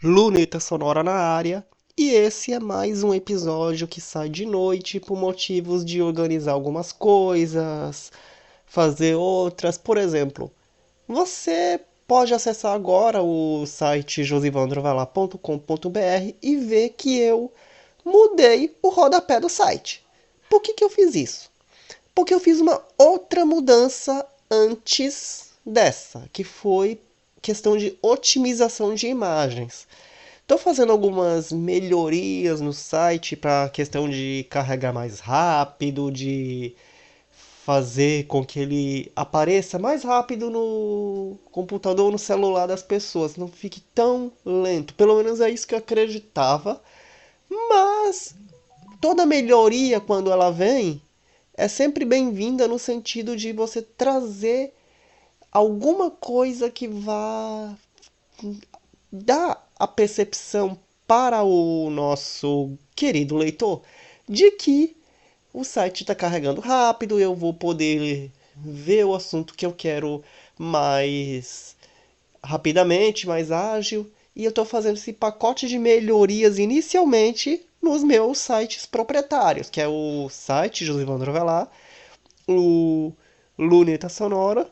Luneta Sonora na área. E esse é mais um episódio que sai de noite por motivos de organizar algumas coisas, fazer outras. Por exemplo, você pode acessar agora o site josivandrovalar.com.br e ver que eu mudei o rodapé do site. Por que eu fiz isso? Porque eu fiz uma outra mudança antes dessa, que foi questão de otimização de imagens. Estou fazendo algumas melhorias no site para questão de carregar mais rápido, de fazer com que ele apareça mais rápido no computador ou no celular das pessoas, não fique tão lento. Pelo menos é isso que eu acreditava. Mas toda melhoria, quando ela vem, é sempre bem-vinda no sentido de você trazer alguma coisa que vá dar a percepção para o nosso querido leitor de que o site está carregando rápido, eu vou poder ver o assunto que eu quero mais rapidamente, mais ágil, e eu estou fazendo esse pacote de melhorias inicialmente nos meus sites proprietários, que é o site Josivandro Avelar, o Luneta Sonora,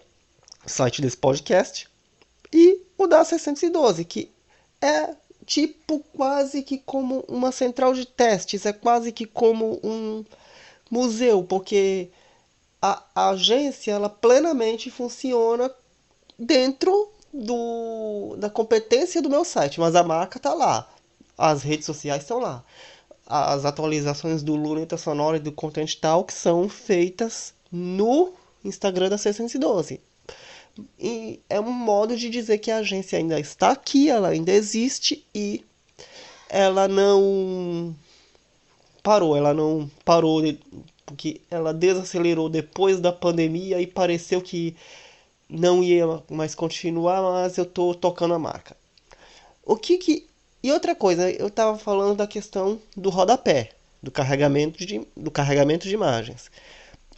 site desse podcast, e o da 612, que é tipo quase que como uma central de testes, é quase que como um museu, porque a agência ela plenamente funciona dentro da competência do meu site, mas a marca tá lá, as redes sociais estão lá, as atualizações do Luneta Sonora e do Content Talk são feitas no Instagram da 612. E é um modo de dizer que a agência ainda está aqui, ela ainda existe e ela não parou porque ela desacelerou depois da pandemia e pareceu que não ia mais continuar, mas eu tô tocando a marca. O que que E outra coisa, eu tava falando da questão do rodapé, do carregamento de imagens.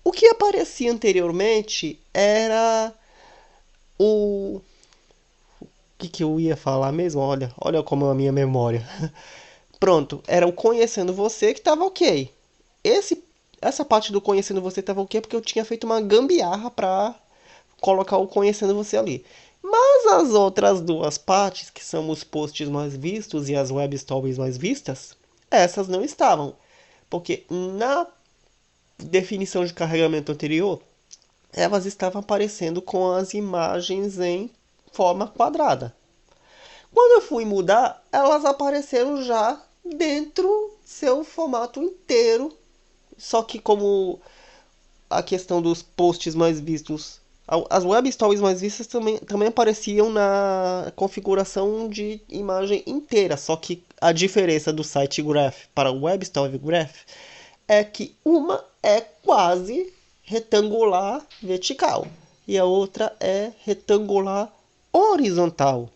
O que aparecia anteriormente era o que eu ia falar mesmo? Olha como é a minha memória. Pronto, era o conhecendo você que tava ok. Esse, essa parte do conhecendo você tava ok porque eu tinha feito uma gambiarra pra colocar o conhecendo você ali. Mas as outras duas partes, que são os posts mais vistos e as web stories mais vistas, essas não estavam. Porque na definição de carregamento anterior, elas estavam aparecendo com as imagens em forma quadrada. Quando eu fui mudar, elas apareceram já dentro seu formato inteiro. Só que como a questão dos posts mais vistos, as web stories mais vistas também apareciam na configuração de imagem inteira. Só que a diferença do site Graph para o web story Graph é que uma é quase retangular vertical e a outra é retangular horizontal.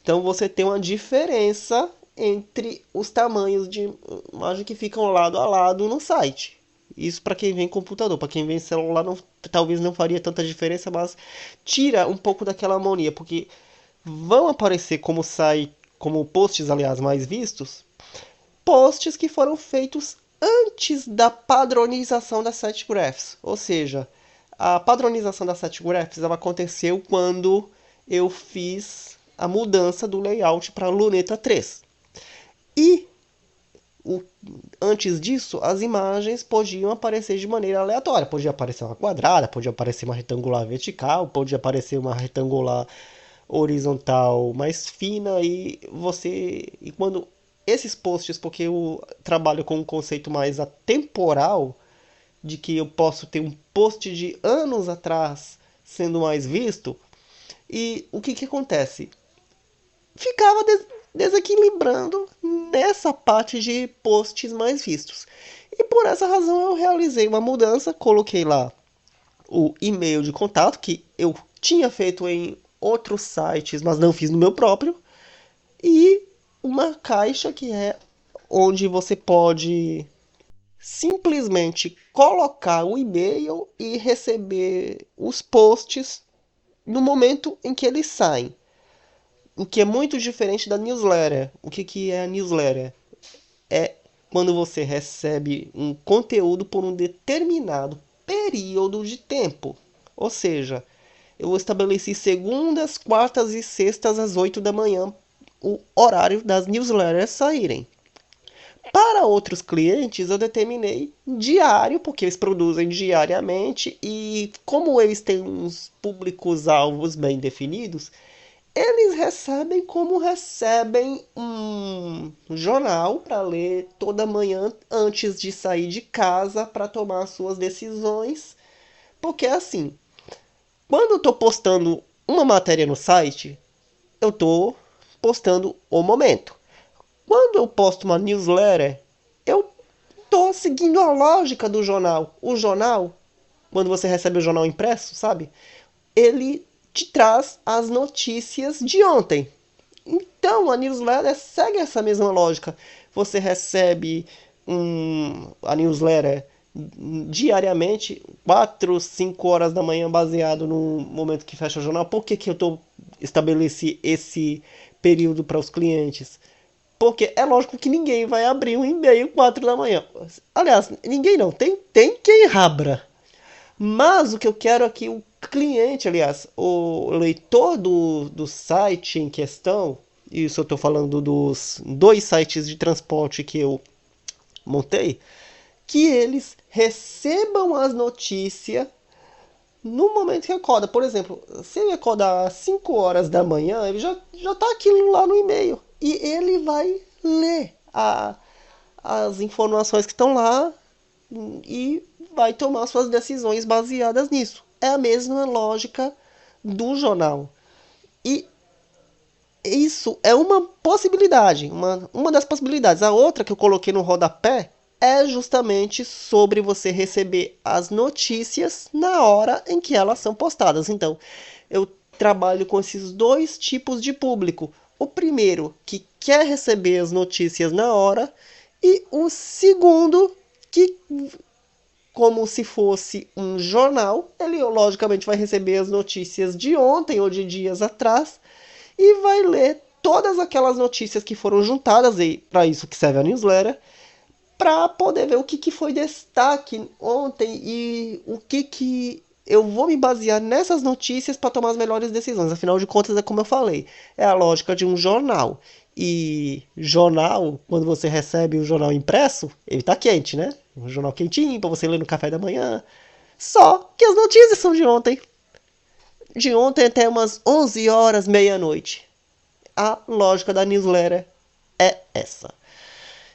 Então você tem uma diferença entre os tamanhos de imagem que ficam lado a lado no site. Isso para quem vem computador, para quem vem celular talvez não faria tanta diferença, mas tira um pouco daquela harmonia, porque vão aparecer como posts, aliás, mais vistos, posts que foram feitos antes da padronização das sitegraphs. Ou seja, a padronização das sitegraphs ela aconteceu quando eu fiz a mudança do layout para a Luneta 3. E o, antes disso, as imagens podiam aparecer de maneira aleatória. Podia aparecer uma quadrada, podia aparecer uma retangular vertical, podia aparecer uma retangular horizontal mais fina e quando esses posts, porque eu trabalho com um conceito mais atemporal de que eu posso ter um post de anos atrás sendo mais visto, e o que acontece? Ficava desequilibrando nessa parte de posts mais vistos. E por essa razão eu realizei uma mudança, coloquei lá o e-mail de contato que eu tinha feito em outros sites, mas não fiz no meu próprio, e uma caixa que é onde você pode simplesmente colocar o e-mail e receber os posts no momento em que eles saem. o que é muito diferente da newsletter. O que é a newsletter? É quando você recebe um conteúdo por um determinado período de tempo. Ou seja, eu estabeleci segundas, quartas e sextas às 8 da manhã o horário das newsletters saírem. Para outros clientes, eu determinei diário, porque eles produzem diariamente e como eles têm uns públicos-alvos bem definidos, eles recebem como recebem um jornal para ler toda manhã antes de sair de casa para tomar suas decisões. Porque assim, quando eu estou postando uma matéria no site, eu estou postando o momento. Quando eu posto uma newsletter, eu estou seguindo a lógica do jornal. O jornal, quando você recebe o jornal impresso, sabe? Ele te traz as notícias de ontem. Então, a newsletter segue essa mesma lógica. Você recebe a newsletter diariamente, 4, 5 horas da manhã, baseado no momento que fecha o jornal. Por que eu estabeleci esse período para os clientes? Porque é lógico que ninguém vai abrir um e-mail 4 da manhã. Aliás, ninguém não. Tem quem abra. Mas o que eu quero é que o cliente, aliás, o leitor do site em questão, isso eu estou falando dos 2 sites de transporte que eu montei, que eles recebam as notícias no momento que acorda. Por exemplo, se ele acordar às 5 horas da manhã, ele já tá aquilo lá no e-mail. E ele vai ler as informações que estão lá e vai tomar suas decisões baseadas nisso. É a mesma lógica do jornal. E isso é uma possibilidade, uma das possibilidades. A outra que eu coloquei no rodapé é justamente sobre você receber as notícias na hora em que elas são postadas. Então, eu trabalho com esses 2 tipos de público. O primeiro, que quer receber as notícias na hora, e o segundo, que, como se fosse um jornal, ele logicamente vai receber as notícias de ontem ou de dias atrás e vai ler todas aquelas notícias que foram juntadas, e para isso que serve a newsletter, para poder ver o que foi destaque ontem e o que eu vou me basear nessas notícias para tomar as melhores decisões. Afinal de contas, é como eu falei, é a lógica de um jornal. E jornal, quando você recebe o jornal impresso, ele tá quente, né? Um jornal quentinho para você ler no café da manhã. Só que as notícias são de ontem. De ontem até umas 11 horas, meia-noite. A lógica da newsletter é essa.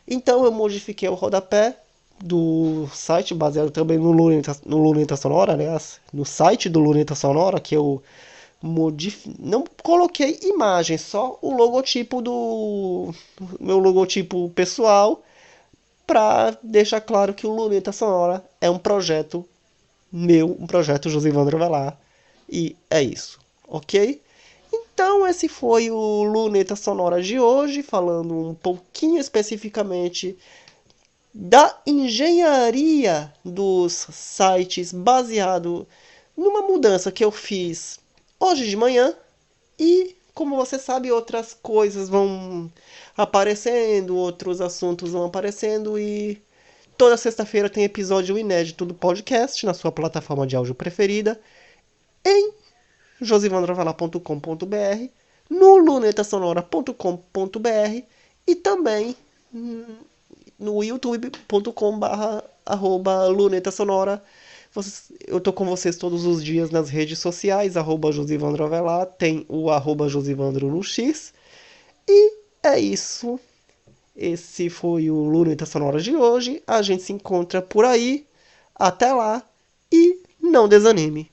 Então eu modifiquei o rodapé do site, baseado também no Luneta Sonora, aliás, no site do Luneta Sonora, que eu não coloquei imagem, só o logotipo do meu logotipo pessoal, para deixar claro que o Luneta Sonora é um projeto meu, um projeto Josivandro Velar, e é isso, ok? Então esse foi o Luneta Sonora de hoje, falando um pouquinho especificamente da engenharia dos sites, baseado numa mudança que eu fiz hoje de manhã. E como você sabe, outras coisas vão aparecendo, outros assuntos vão aparecendo, e toda sexta-feira tem episódio inédito do podcast na sua plataforma de áudio preferida, em josivandrovalar.com.br, no lunetasonora.com.br e também no youtube.com/lunetasonora. Eu tô com vocês todos os dias nas redes sociais, @josivandrovelar, tem o @josivandro no X. E é isso. Esse foi o Luneta Sonora de hoje. A gente se encontra por aí. Até lá e não desanime.